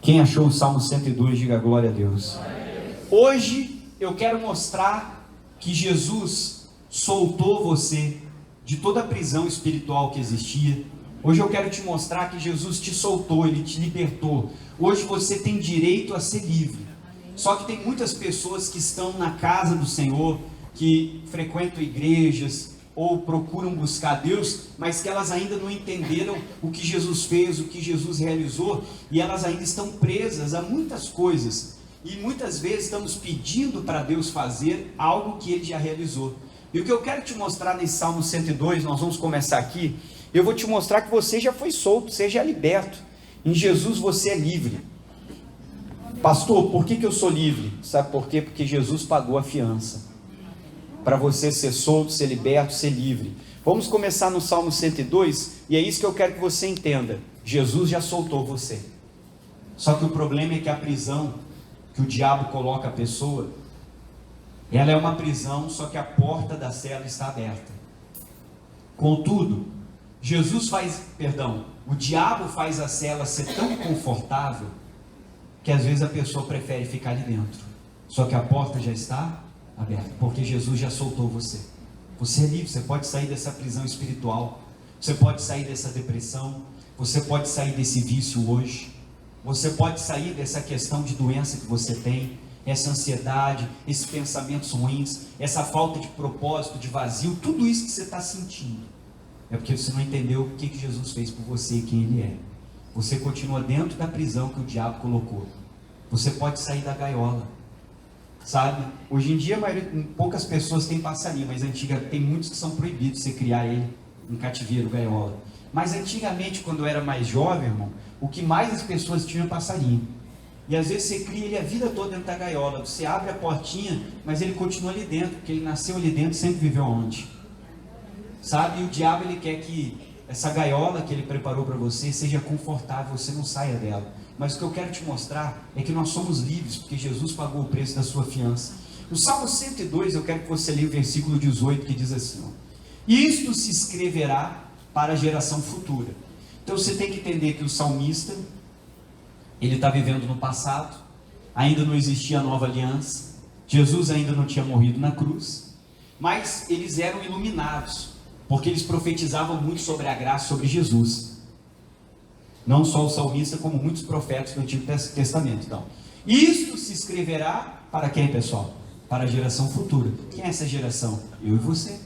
Quem achou o Salmo 102, diga glória a Deus. Hoje eu quero mostrar que Jesus soltou você de toda a prisão espiritual que existia. Hoje eu quero te mostrar que Jesus te soltou, Ele te libertou. Hoje você tem direito a ser livre. Só que tem muitas pessoas que estão na casa do Senhor, que frequentam igrejas ou procuram buscar Deus, mas que elas ainda não entenderam o que Jesus fez, o que Jesus realizou, e elas ainda estão presas a muitas coisas. E muitas vezes estamos pedindo para Deus fazer algo que Ele já realizou. E o que eu quero te mostrar nesse Salmo 102, nós vamos começar aqui. Eu vou te mostrar que você já foi solto, você já é liberto. Em Jesus você é livre. Pastor, por que eu sou livre? Sabe por quê? Porque Jesus pagou a fiança. Para você ser solto, ser liberto, ser livre. Vamos começar no Salmo 102, e é isso que eu quero que você entenda. Jesus já soltou você. Só que o problema é que a prisão que o diabo coloca a pessoa, ela é uma prisão, só que a porta da cela está aberta. Contudo, o diabo faz a cela ser tão confortável, que às vezes a pessoa prefere ficar ali dentro. Só que a porta já está aberta, porque Jesus já soltou você. Você é livre, você pode sair dessa prisão espiritual, você pode sair dessa depressão, você pode sair desse vício hoje, você pode sair dessa questão de doença que você tem, essa ansiedade, esses pensamentos ruins, essa falta de propósito, de vazio, tudo isso que você está sentindo, é porque você não entendeu o que Jesus fez por você e quem Ele é. Você continua dentro da prisão que o diabo colocou. Você pode sair da gaiola, sabe? Hoje em dia, poucas pessoas têm passarinho, mas tem muitos que são proibidos de você criar ele em cativeiro, gaiola. Mas antigamente, quando eu era mais jovem, irmão, o que mais as pessoas tinham é passarinho. E às vezes você cria ele a vida toda dentro da gaiola. Você abre a portinha, mas ele continua ali dentro, porque ele nasceu ali dentro, sempre viveu onde? Sabe? E o diabo, ele quer que essa gaiola que ele preparou para você seja confortável, você não saia dela. Mas o que eu quero te mostrar é que nós somos livres, porque Jesus pagou o preço da sua fiança. No Salmo 102, eu quero que você leia o versículo 18, que diz assim, ó: isto se escreverá para a geração futura. Então você tem que entender que o salmista, ele está vivendo no passado, ainda não existia a nova aliança, Jesus ainda não tinha morrido na cruz, mas eles eram iluminados, porque eles profetizavam muito sobre a graça, sobre Jesus. Não só o salmista, como muitos profetas do Antigo Testamento. Então, isto se escreverá para quem, pessoal? Para a geração futura. Quem é essa geração? Eu e você.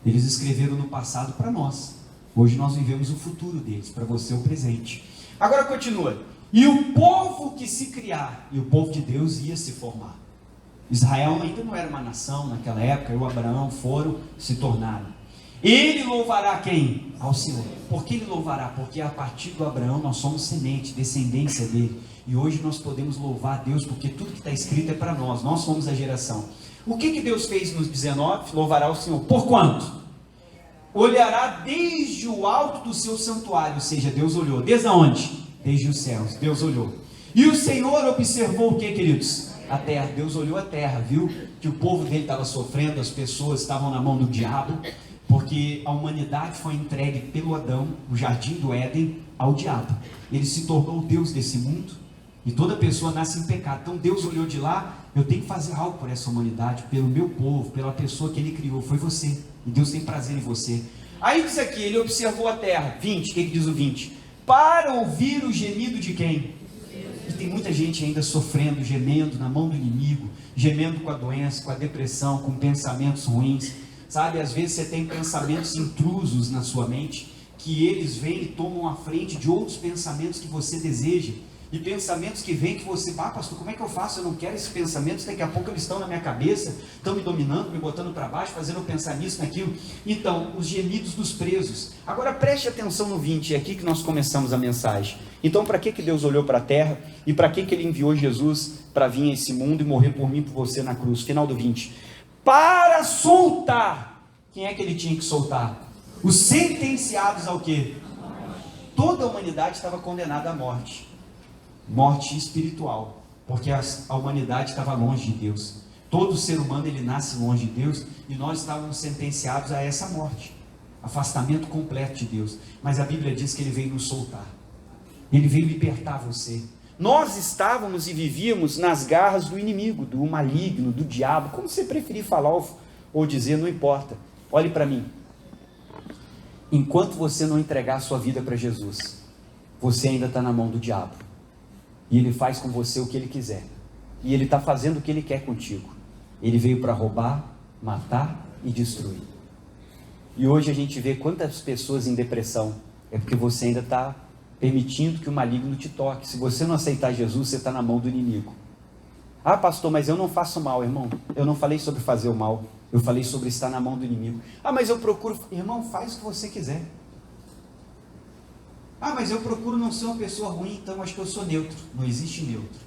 Eles escreveram no passado para nós. Hoje nós vivemos o futuro deles, para você o presente. Agora continua. E o povo que se criar, e o povo de Deus ia se formar. Israel ainda não era uma nação naquela época, e o Abraão se tornaram. Ele louvará quem? Ao Senhor. Por que ele louvará? Porque a partir do Abraão nós somos semente, descendência dele. E hoje nós podemos louvar a Deus, porque tudo que está escrito é para nós. Nós somos a geração. O que Deus fez nos 19? Louvará o Senhor. Por quanto? Olhará desde o alto do seu santuário. Ou seja, Deus olhou. Desde onde? Desde os céus. Deus olhou. E o Senhor observou o que, queridos? A terra. Deus olhou a terra, viu? Que o povo dele estava sofrendo, as pessoas estavam na mão do diabo. Porque a humanidade foi entregue pelo Adão, no jardim do Éden, ao diabo. Ele se tornou o Deus desse mundo, e toda pessoa nasce em pecado. Então Deus olhou de lá, eu tenho que fazer algo por essa humanidade, pelo meu povo, pela pessoa que Ele criou, foi você, e Deus tem prazer em você. Aí diz aqui, Ele observou a terra, 20, o que diz o 20? Para ouvir o gemido de quem? E tem muita gente ainda sofrendo, gemendo na mão do inimigo, gemendo com a doença, com a depressão, com pensamentos ruins. Sabe, às vezes você tem pensamentos intrusos na sua mente, que eles vêm e tomam a frente de outros pensamentos que você deseja, e pensamentos que vêm que você, pastor, como é que eu faço? Eu não quero esses pensamentos, daqui a pouco eles estão na minha cabeça, estão me dominando, me botando para baixo, fazendo eu pensar nisso, naquilo. Então, os gemidos dos presos. Agora preste atenção no 20, é aqui que nós começamos a mensagem. Então, para que Deus olhou para a terra, e para que Ele enviou Jesus para vir a esse mundo e morrer por mim e por você na cruz? Final do 20. Para soltar, quem é que ele tinha que soltar? Os sentenciados ao quê? Toda a humanidade estava condenada à morte, morte espiritual, porque a humanidade estava longe de Deus. Todo ser humano, ele nasce longe de Deus, e nós estávamos sentenciados a essa morte, afastamento completo de Deus. Mas a Bíblia diz que Ele veio nos soltar, Ele veio libertar você. Nós estávamos e vivíamos nas garras do inimigo, do maligno, do diabo, como você preferir falar ou dizer, não importa. Olhe para mim. Enquanto você não entregar a sua vida para Jesus, você ainda está na mão do diabo. E ele faz com você o que ele quiser. E ele está fazendo o que ele quer contigo. Ele veio para roubar, matar e destruir. E hoje a gente vê quantas pessoas em depressão. É porque você ainda está permitindo que o maligno te toque. Se você não aceitar Jesus, você está na mão do inimigo. Ah, pastor, mas eu não faço mal, irmão. Eu não falei sobre fazer o mal. Eu falei sobre estar na mão do inimigo. Ah, mas eu procuro... Irmão, faz o que você quiser. Ah, mas eu procuro não ser uma pessoa ruim, então acho que eu sou neutro. Não existe neutro.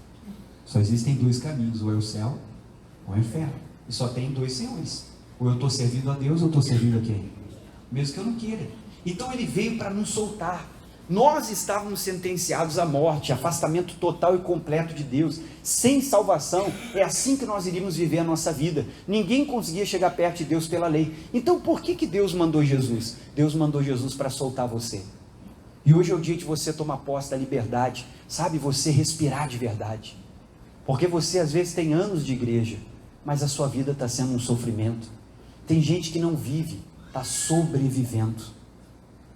Só existem dois caminhos, ou é o céu, ou é o inferno. E só tem dois senhores. Ou eu estou servindo a Deus, ou eu estou servindo a quem? Mesmo que eu não queira. Então ele veio para nos soltar. Nós estávamos sentenciados à morte, afastamento total e completo de Deus, sem salvação. É assim que nós iríamos viver a nossa vida. Ninguém conseguia chegar perto de Deus pela lei. Então por que Deus mandou Jesus? Deus mandou Jesus para soltar você. E hoje é o dia de você tomar posse da liberdade, sabe, você respirar de verdade. Porque você às vezes tem anos de igreja, mas a sua vida está sendo um sofrimento. Tem gente que não vive, está sobrevivendo.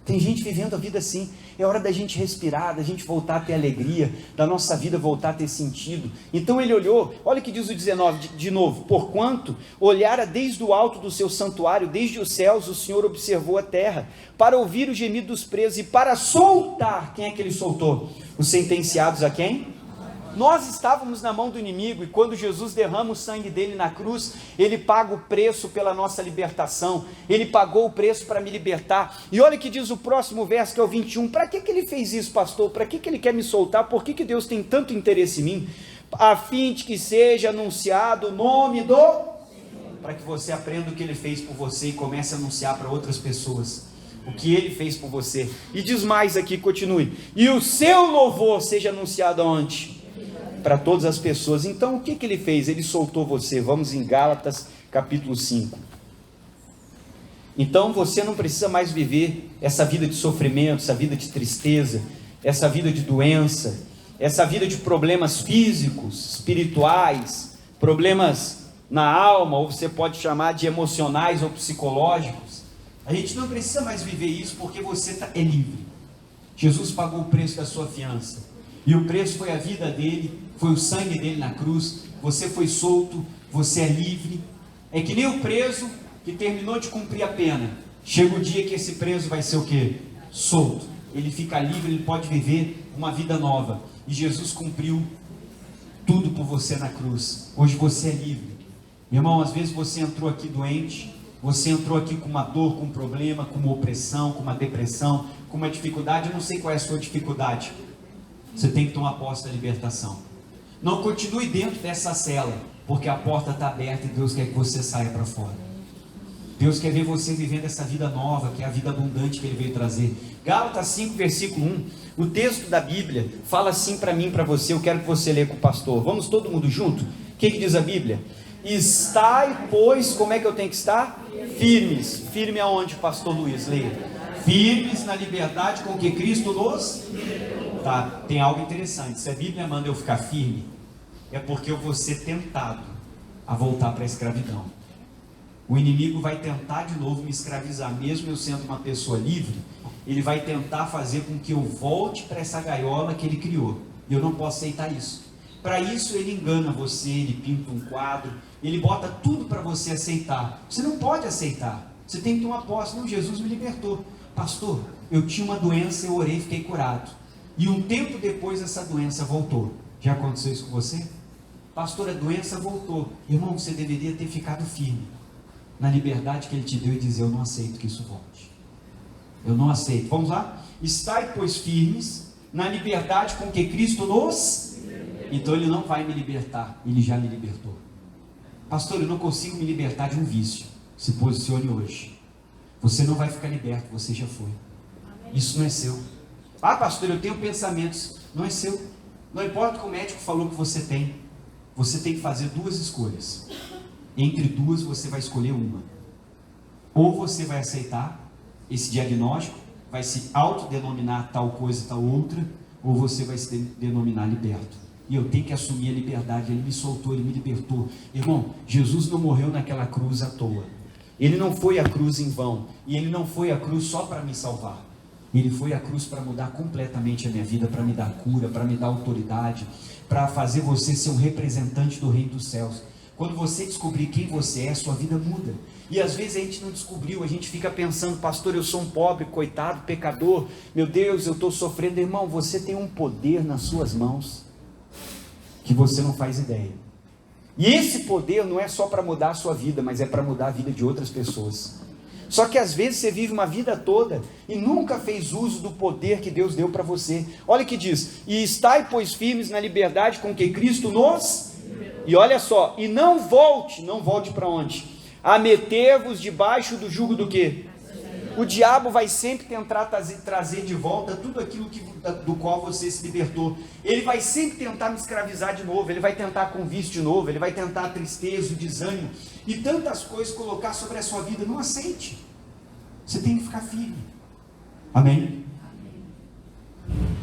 Tem gente vivendo a vida assim. É hora da gente respirar, da gente voltar a ter alegria, da nossa vida voltar a ter sentido. Então ele olhou, olha o que diz o 19 de novo: porquanto olhara desde o alto do seu santuário, desde os céus o Senhor observou a terra, para ouvir o gemido dos presos e para soltar. Quem é que ele soltou? Os sentenciados a quem? Nós estávamos na mão do inimigo, e quando Jesus derrama o sangue dele na cruz, ele paga o preço pela nossa libertação. Ele pagou o preço para me libertar. E olha o que diz o próximo verso, que é o 21. Para que ele fez isso, pastor? Para que ele quer me soltar? Por que Deus tem tanto interesse em mim? A fim de que seja anunciado o nome do... Para que você aprenda o que ele fez por você e comece a anunciar para outras pessoas o que ele fez por você. E diz mais aqui, continue: e o seu louvor seja anunciado aonde? Para todas as pessoas. Então o que ele fez? Ele soltou você. Vamos em Gálatas capítulo 5. Então você não precisa mais viver essa vida de sofrimento, essa vida de tristeza, essa vida de doença, essa vida de problemas físicos, espirituais, problemas na alma, ou você pode chamar de emocionais ou psicológicos. A gente não precisa mais viver isso, porque você é livre. Jesus pagou o preço da sua fiança, e o preço foi a vida dele, foi o sangue dele na cruz. Você foi solto, você é livre. É que nem o preso que terminou de cumprir a pena. Chega o dia que esse preso vai ser o quê? Solto. Ele fica livre, ele pode viver uma vida nova. E Jesus cumpriu tudo por você na cruz. Hoje você é livre. Meu irmão, às vezes você entrou aqui doente, você entrou aqui com uma dor, com um problema, com uma opressão, com uma depressão, com uma dificuldade. Eu não sei qual é a sua dificuldade. Você tem que tomar posse da libertação. Não continue dentro dessa cela, porque a porta está aberta e Deus quer que você saia para fora. Deus quer ver você vivendo essa vida nova, que é a vida abundante que Ele veio trazer. Gálatas 5, versículo 1, o texto da Bíblia fala assim para mim e para você. Eu quero que você leia com o pastor. Vamos todo mundo junto? O que diz a Bíblia? Estai, pois, como é que eu tenho que estar? Firmes. Firme aonde, pastor Luiz? Leia. Firmes na liberdade com que Cristo nos... Tá, tem algo interessante. Se a Bíblia manda eu ficar firme, é porque eu vou ser tentado a voltar para a escravidão. O inimigo vai tentar de novo me escravizar, mesmo eu sendo uma pessoa livre. Ele vai tentar fazer com que eu volte para essa gaiola que ele criou, e eu não posso aceitar isso. Para isso ele engana você, ele pinta um quadro, ele bota tudo para você aceitar. Você não pode aceitar, você tem que tomar posse. Não, Jesus me libertou. Pastor, eu tinha uma doença, eu orei e fiquei curado. E um tempo depois essa doença voltou. Já aconteceu isso com você? Pastor, a doença voltou. Irmão, você deveria ter ficado firme na liberdade que Ele te deu e dizer: eu não aceito que isso volte. Eu não aceito. Vamos lá? Estai, pois, firmes na liberdade com que Cristo nos... Então Ele não vai me libertar, Ele já me libertou. Pastor, eu não consigo me libertar de um vício. Se posicione hoje. Você não vai ficar liberto, você já foi. Isso não é seu. Ah, pastor, eu tenho pensamentos. Não é seu. Não importa o que o médico falou que você tem. Você tem que fazer duas escolhas. Entre duas você vai escolher uma. Ou você vai aceitar esse diagnóstico, vai se autodenominar tal coisa, tal outra, ou você vai se denominar liberto. E eu tenho que assumir a liberdade. Ele me soltou, Ele me libertou. Irmão, Jesus não morreu naquela cruz à toa. Ele não foi à cruz em vão. E Ele não foi à cruz só para me salvar. Ele foi à cruz para mudar completamente a minha vida, para me dar cura, para me dar autoridade, para fazer você ser um representante do reino dos céus. Quando você descobrir quem você é, sua vida muda. E às vezes a gente não descobriu, a gente fica pensando: pastor, eu sou um pobre, coitado, pecador, meu Deus, eu estou sofrendo. Irmão, você tem um poder nas suas mãos que você não faz ideia. E esse poder não é só para mudar a sua vida, mas é para mudar a vida de outras pessoas. Só que às vezes você vive uma vida toda e nunca fez uso do poder que Deus deu para você. Olha o que diz: e estai, pois, firmes na liberdade com que Cristo nos... E olha só, e não volte para onde? A meter-vos debaixo do jugo do quê? O diabo vai sempre tentar trazer de volta tudo aquilo do qual você se libertou. Ele vai sempre tentar me escravizar de novo. Ele vai tentar com vício de novo. Ele vai tentar a tristeza, o desânimo e tantas coisas colocar sobre a sua vida. Não aceite. Você tem que ficar firme. Amém?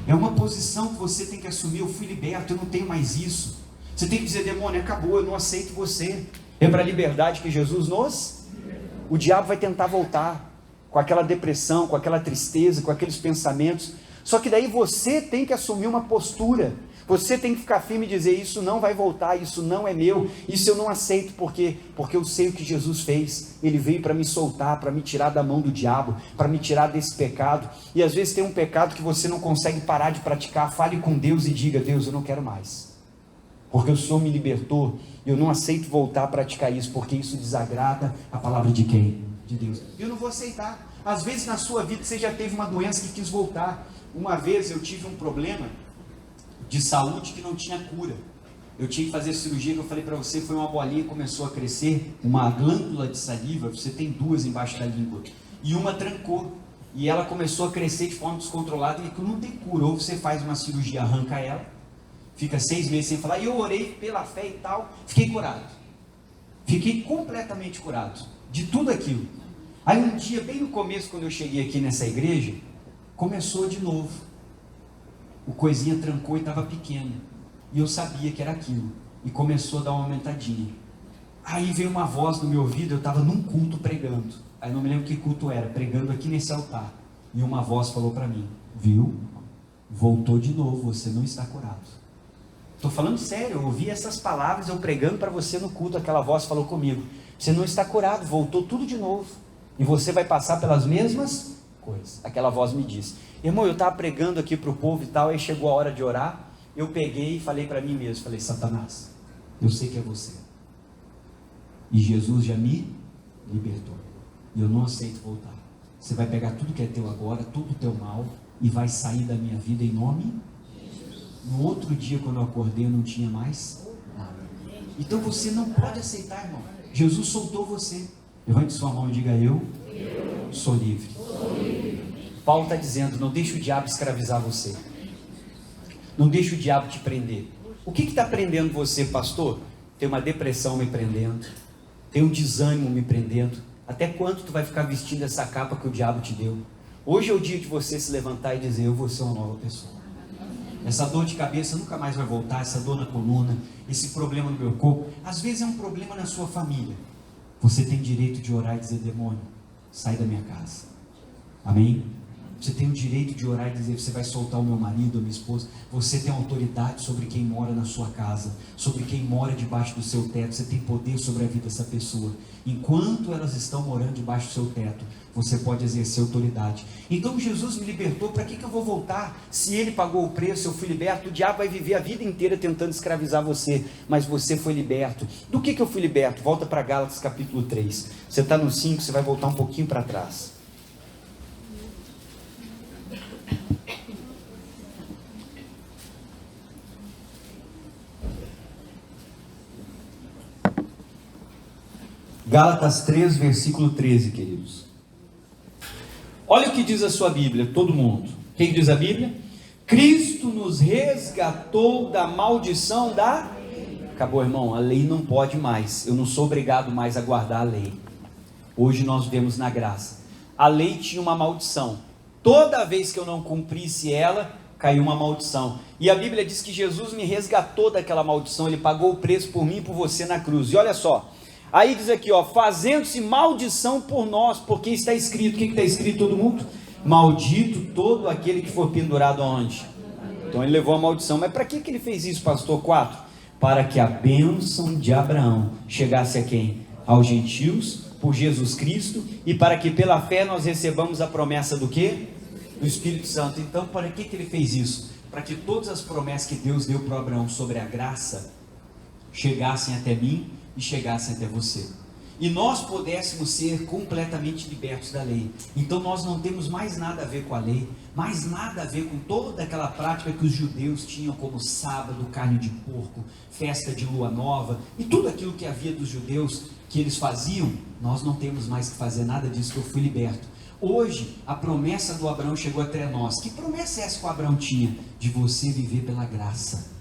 É uma posição que você tem que assumir. Eu fui liberto, eu não tenho mais isso. Você tem que dizer: demônio, acabou, eu não aceito você. É para a liberdade que Jesus nos... O diabo vai tentar voltar com aquela depressão, com aquela tristeza, com aqueles pensamentos. Só que daí você tem que assumir uma postura. Você tem que ficar firme e dizer: isso não vai voltar, isso não é meu, isso eu não aceito. Por quê? Porque eu sei o que Jesus fez. Ele veio para me soltar, para me tirar da mão do diabo, para me tirar desse pecado. E às vezes tem um pecado que você não consegue parar de praticar. Fale com Deus e diga: Deus, eu não quero mais, porque o Senhor me libertou. Eu não aceito voltar a praticar isso, porque isso desagrada a palavra de quem? De Deus. Eu não vou aceitar. Às vezes na sua vida você já teve uma doença que quis voltar. Uma vez eu tive um problema de saúde que não tinha cura. Eu tinha que fazer cirurgia, que eu falei para você, foi uma bolinha que começou a crescer, uma glândula de saliva, você tem duas embaixo da língua, e uma trancou, e ela começou a crescer de forma descontrolada, e não tem cura. Ou você faz uma cirurgia, arranca ela, fica 6 meses sem falar. E eu orei pela fé e tal, fiquei curado, fiquei completamente curado de tudo aquilo. Aí um dia, bem no começo, quando eu cheguei aqui nessa igreja, começou de novo. O coisinha trancou e estava pequeno. E eu sabia que era aquilo. E começou a dar uma aumentadinha. Aí veio uma voz no meu ouvido, eu estava num culto pregando. Aí não me lembro que culto era, pregando aqui nesse altar. E uma voz falou para mim: viu? Voltou de novo, você não está curado. Estou falando sério, eu ouvi essas palavras, eu pregando para você no culto, aquela voz falou comigo: você não está curado, voltou tudo de novo. E você vai passar pelas mesmas coisas. Aquela voz me disse: irmão, eu estava pregando aqui para o povo e tal, aí chegou a hora de orar, eu peguei e falei para mim mesmo, falei: Satanás, eu sei que é você, e Jesus já me libertou, e eu não aceito voltar. Você vai pegar tudo que é teu agora, tudo teu mal, e vai sair da minha vida em nome. No outro dia, quando eu acordei, eu não tinha mais nada. Então você não pode aceitar, irmão. Jesus soltou você. Levante sua mão e diga: eu sou livre. Paulo está dizendo: não deixe o diabo escravizar você, não deixe o diabo te prender. O que está prendendo você, pastor? Tem uma depressão me prendendo, tem um desânimo me prendendo. Até quando tu vai ficar vestindo essa capa que o diabo te deu? Hoje é o dia de você se levantar e dizer: eu vou ser uma nova pessoa. Essa dor de cabeça nunca mais vai voltar, essa dor na coluna, esse problema no meu corpo. Às vezes é um problema na sua família. Você tem direito de orar e dizer: demônio, sai da minha casa. Amém? Você tem o direito de orar e dizer: você vai soltar o meu marido, a minha esposa. Você tem autoridade sobre quem mora na sua casa, sobre quem mora debaixo do seu teto. Você tem poder sobre a vida dessa pessoa. Enquanto elas estão morando debaixo do seu teto, você pode exercer autoridade. Então Jesus me libertou, para que eu vou voltar? Se Ele pagou o preço, eu fui liberto. O diabo vai viver a vida inteira tentando escravizar você, mas você foi liberto. Do que eu fui liberto? Volta para Gálatas capítulo 3. Você está no 5, você vai voltar um pouquinho para trás. Gálatas 3, versículo 13, queridos. Olha o que diz a sua Bíblia, todo mundo. Quem diz a Bíblia? Cristo nos resgatou da maldição da... Acabou, irmão, a lei não pode mais. Eu não sou obrigado mais a guardar a lei. Hoje nós vemos na graça. A lei tinha uma maldição. Toda vez que eu não cumprisse ela, caiu uma maldição. E a Bíblia diz que Jesus me resgatou daquela maldição, ele pagou o preço por mim e por você na cruz. E olha só, aí diz aqui, ó, fazendo-se maldição por nós, porque está escrito, o que está escrito todo mundo? Maldito todo aquele que for pendurado aonde? Então ele levou a maldição. Mas para que ele fez isso, pastor? 4, para que a bênção de Abraão chegasse a quem? Aos gentios, por Jesus Cristo, e para que pela fé nós recebamos a promessa do quê? Do Espírito Santo. Então para que ele fez isso? Para que todas as promessas que Deus deu para Abraão sobre a graça chegassem até mim e chegassem até você, e nós pudéssemos ser completamente libertos da lei. Então nós não temos mais nada a ver com a lei, mais nada a ver com toda aquela prática que os judeus tinham, como sábado, carne de porco, festa de lua nova, e tudo aquilo que havia dos judeus que eles faziam. Nós não temos mais que fazer nada disso, que eu fui liberto. Hoje a promessa do Abraão chegou até nós. Que promessa é essa que o Abraão tinha? De você viver pela graça.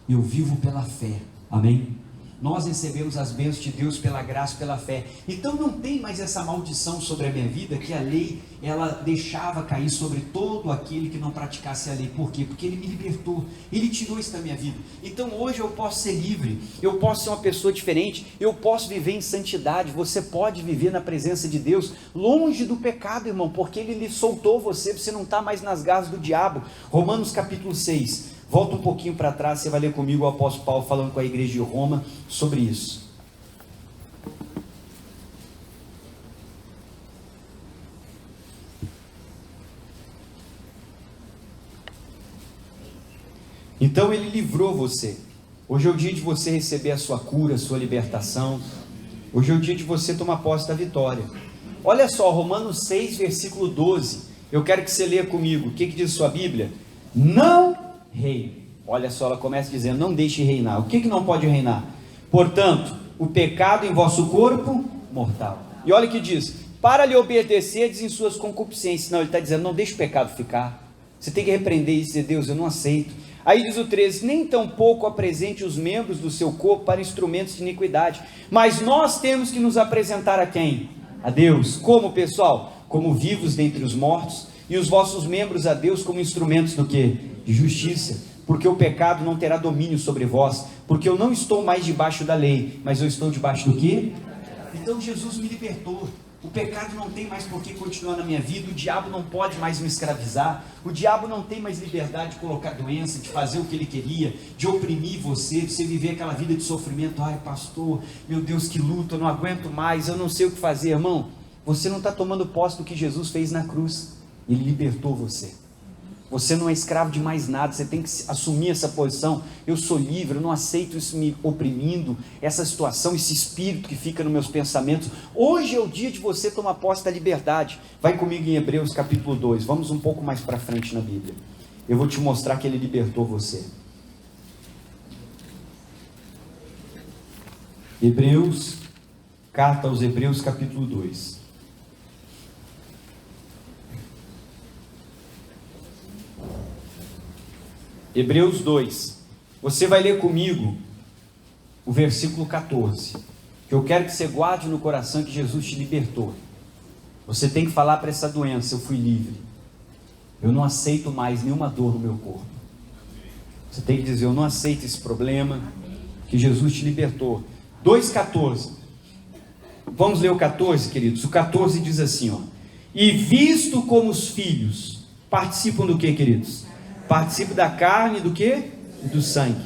Eu vivo pela fé, amém? Nós recebemos as bênçãos de Deus pela graça, pela fé. Então não tem mais essa maldição sobre a minha vida, que a lei, ela deixava cair sobre todo aquele que não praticasse a lei. Por quê? Porque Ele me libertou, Ele tirou isso da minha vida. Então hoje eu posso ser livre, eu posso ser uma pessoa diferente, eu posso viver em santidade. Você pode viver na presença de Deus, longe do pecado, irmão, porque Ele lhe soltou você não está mais nas garras do diabo. Romanos capítulo 6, volta um pouquinho para trás, você vai ler comigo o apóstolo Paulo falando com a igreja de Roma sobre isso. Então ele livrou você. Hoje é o dia de você receber a sua cura, a sua libertação. Hoje é o dia de você tomar posse da vitória. Olha só, Romanos 6, versículo 12. Eu quero que você leia comigo. O que diz sua Bíblia? Não reine. Olha só, ela começa dizendo, não deixe reinar. O que não pode reinar? Portanto, o pecado em vosso corpo, mortal. E olha o que diz, para lhe obedecerdes em suas concupiscências. Não, ele está dizendo, não deixe o pecado ficar. Você tem que repreender isso e dizer, Deus, eu não aceito. Aí diz o 13, nem tampouco apresente os membros do seu corpo para instrumentos de iniquidade. Mas nós temos que nos apresentar a quem? A Deus. Como, pessoal? Como vivos dentre os mortos, e os vossos membros a Deus como instrumentos do quê? De justiça, porque o pecado não terá domínio sobre vós, porque eu não estou mais debaixo da lei, mas eu estou debaixo do quê? Então Jesus me libertou, o pecado não tem mais por que continuar na minha vida, o diabo não pode mais me escravizar, o diabo não tem mais liberdade de colocar doença, de fazer o que ele queria, de oprimir você viver aquela vida de sofrimento. Ai pastor, meu Deus, que luta, eu não aguento mais, eu não sei o que fazer. Irmão, você não está tomando posse do que Jesus fez na cruz. Ele libertou você. Você não é escravo de mais nada. Você tem que assumir essa posição. Eu sou livre, eu não aceito isso me oprimindo, essa situação, esse espírito que fica nos meus pensamentos. Hoje é o dia de você tomar posse da liberdade. Vai comigo em Hebreus capítulo 2. Vamos um pouco mais para frente na Bíblia. Eu vou te mostrar que Ele libertou você. Hebreus, carta aos Hebreus capítulo 2. Hebreus 2, você vai ler comigo o versículo 14, que eu quero que você guarde no coração, que Jesus te libertou. Você tem que falar para essa doença, eu fui livre, eu não aceito mais nenhuma dor no meu corpo. Você tem que dizer, eu não aceito esse problema, que Jesus te libertou. 2,14, vamos ler o 14, queridos. O 14 diz assim, ó, e visto como os filhos participam do que, queridos? Participa da carne, do que? Do sangue.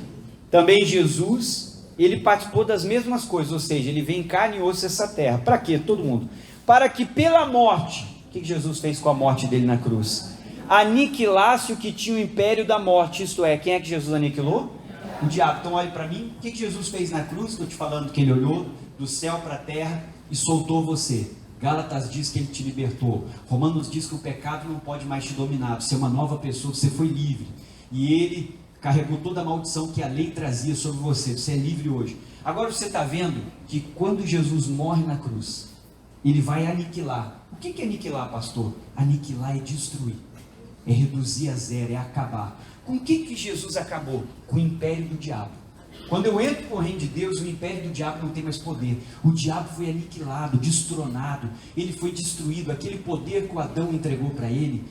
Também Jesus, ele participou das mesmas coisas, ou seja, ele veio em carne e osso essa terra. Para quê? Todo mundo. Para que pela morte, o que Jesus fez com a morte dele na cruz? Aniquilasse o que tinha o império da morte, isto é, quem é que Jesus aniquilou? O diabo. Então olhe para mim, o que Jesus fez na cruz? Estou te falando que ele olhou do céu para a terra e soltou você. Gálatas diz que ele te libertou. Romanos diz que o pecado não pode mais te dominar. Você é uma nova pessoa, você foi livre. E ele carregou toda a maldição que a lei trazia sobre você. Você é livre hoje. Agora você está vendo que quando Jesus morre na cruz, ele vai aniquilar. O que é aniquilar, pastor? Aniquilar é destruir, é reduzir a zero, é acabar. Com o que Jesus acabou? Com o império do diabo. Quando eu entro para o reino de Deus, o império do diabo não tem mais poder. O diabo foi aniquilado, destronado, ele foi destruído. Aquele poder que o Adão entregou para ele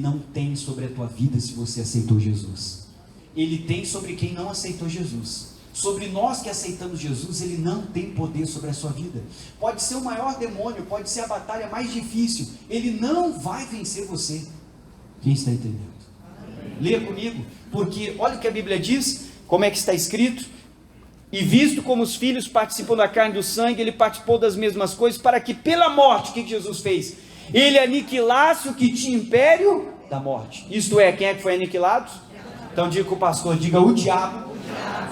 não tem sobre a tua vida se você aceitou Jesus. Ele tem sobre quem não aceitou Jesus. Sobre nós que aceitamos Jesus, ele não tem poder sobre a sua vida. Pode ser o maior demônio, pode ser a batalha mais difícil, ele não vai vencer você. Quem está entendendo? Leia comigo, porque olha o que a Bíblia diz, como é que está escrito: e visto como os filhos participam da carne e do sangue, ele participou das mesmas coisas, para que pela morte, o que Jesus fez? Ele aniquilasse o que tinha império da morte. Isto é, quem é que foi aniquilado? Então diga com o pastor, diga: o diabo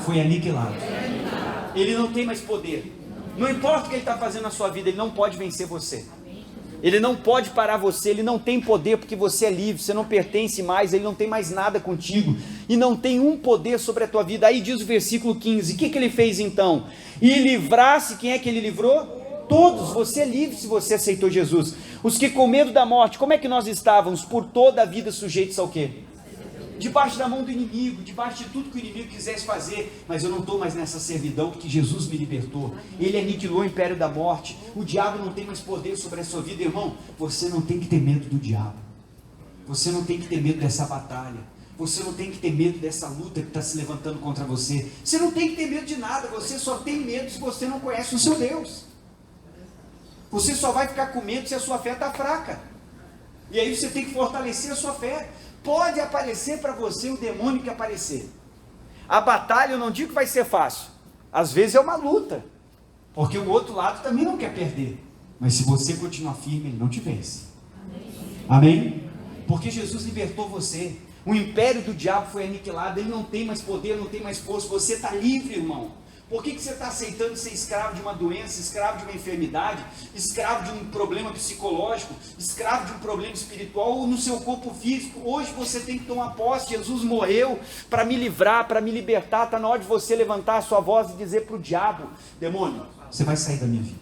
foi aniquilado. Ele não tem mais poder. Não importa o que ele está fazendo na sua vida, ele não pode vencer você. Ele não pode parar você, ele não tem poder, porque você é livre, você não pertence mais, ele não tem mais nada contigo, e não tem um poder sobre a tua vida. Aí diz o versículo 15, o que ele fez então? E livrasse, quem é que ele livrou? Todos. Você é livre se você aceitou Jesus. Os que com medo da morte, como é que nós estávamos? Por toda a vida sujeitos ao quê? Debaixo da mão do inimigo, debaixo de tudo que o inimigo quisesse fazer, mas eu não estou mais nessa servidão, porque Jesus me libertou. Ele aniquilou o império da morte. O diabo não tem mais poder sobre a sua vida, irmão. Você não tem que ter medo do diabo, você não tem que ter medo dessa batalha, você não tem que ter medo dessa luta que está se levantando contra você. Você não tem que ter medo de nada, você só tem medo se você não conhece o seu Deus. Você só vai ficar com medo se a sua fé está fraca, e aí você tem que fortalecer a sua fé. Pode aparecer para você o demônio que aparecer. A batalha, eu não digo que vai ser fácil. Às vezes é uma luta, porque o outro lado também não quer perder. Mas se você continuar firme, ele não te vence. Amém? Porque Jesus libertou você. O império do diabo foi aniquilado. Ele não tem mais poder, não tem mais força. Você está livre, irmão. Por que você está aceitando ser escravo de uma doença, escravo de uma enfermidade, escravo de um problema psicológico, escravo de um problema espiritual ou no seu corpo físico? Hoje você tem que tomar posse. Jesus morreu para me livrar, para me libertar. Está na hora de você levantar a sua voz e dizer para o diabo: demônio, você vai sair da minha vida.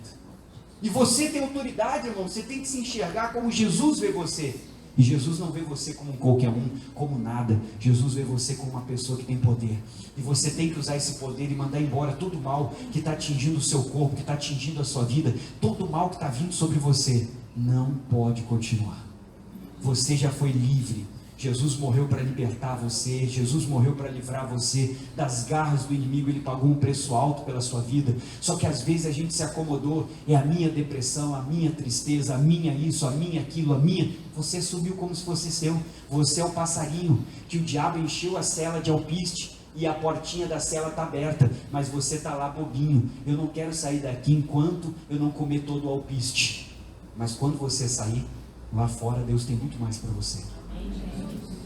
E você tem autoridade, irmão. Você tem que se enxergar como Jesus vê você. E Jesus não vê você como qualquer um, como nada. Jesus vê você como uma pessoa que tem poder. E você tem que usar esse poder e mandar embora todo o mal que está atingindo o seu corpo, que está atingindo a sua vida. Todo o mal que está vindo sobre você não pode continuar. Você já foi livre. Jesus morreu para libertar você. Jesus morreu para livrar você das garras do inimigo. Ele pagou um preço alto pela sua vida. Só que às vezes a gente se acomodou. É a minha depressão, a minha tristeza, a minha isso, a minha aquilo, a minha. Você subiu como se fosse seu. Você é o passarinho que o diabo encheu a cela de alpiste e a portinha da cela está aberta, mas você está lá bobinho. Eu não quero sair daqui enquanto eu não comer todo o alpiste. Mas quando você sair, lá fora Deus tem muito mais para você.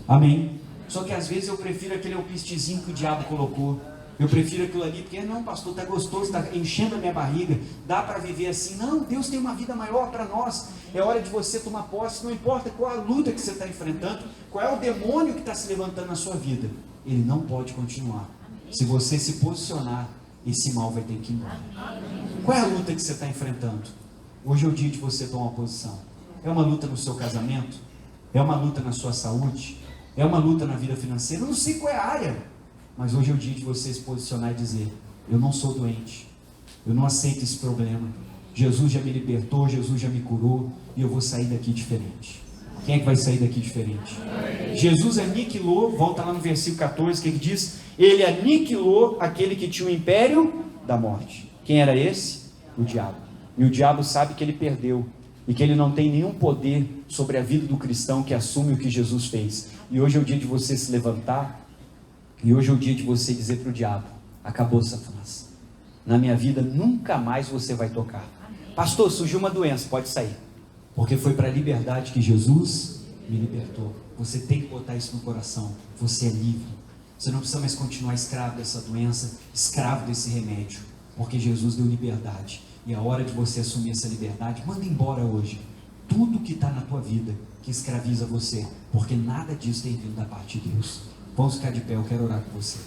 Amém? Só que às vezes eu prefiro aquele alpistezinho que o diabo colocou. Eu prefiro aquilo ali, porque não, pastor, está gostoso, está enchendo a minha barriga, dá para viver assim. Não, Deus tem uma vida maior para nós. É hora de você tomar posse. Não importa qual a luta que você está enfrentando, qual é o demônio que está se levantando na sua vida, ele não pode continuar. Se você se posicionar, esse mal vai ter que ir embora. Qual é a luta que você está enfrentando? Hoje é o dia de você tomar uma posição. É uma luta no seu casamento? É uma luta na sua saúde? É uma luta na vida financeira? Eu não sei qual é a área, mas hoje é o dia de você se posicionar e dizer: eu não sou doente, eu não aceito esse problema, Jesus já me libertou, Jesus já me curou, e eu vou sair daqui diferente. Quem é que vai sair daqui diferente? Jesus aniquilou, volta lá no versículo 14, que ele diz: ele aniquilou aquele que tinha o império da morte. Quem era esse? O diabo. E o diabo sabe que ele perdeu, e que ele não tem nenhum poder sobre a vida do cristão que assume o que Jesus fez. E hoje é o dia de você se levantar, e hoje é o dia de você dizer para o diabo: acabou, Satanás, na minha vida nunca mais você vai tocar. Pastor, surgiu uma doença, pode sair, porque foi para a liberdade que Jesus me libertou. Você tem que botar isso no coração. Você é livre. Você não precisa mais continuar escravo dessa doença, escravo desse remédio, porque Jesus deu liberdade. E é hora de você assumir essa liberdade. Manda embora hoje tudo que está na tua vida que escraviza você, porque nada disso tem vindo da parte de Deus. Vamos ficar de pé, eu quero orar com você.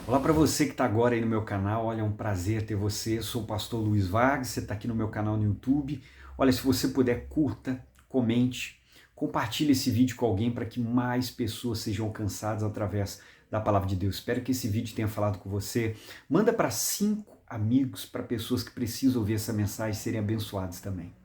Olá para você que está agora aí no meu canal. Olha, é um prazer ter você. Eu sou o pastor Luiz Vargas, você está aqui no meu canal no YouTube. Olha, se você puder, curta, comente, Compartilhe esse vídeo com alguém para que mais pessoas sejam alcançadas através da palavra de Deus. Espero que esse vídeo tenha falado com você. Manda para 5 amigos, para pessoas que precisam ouvir essa mensagem serem abençoadas também.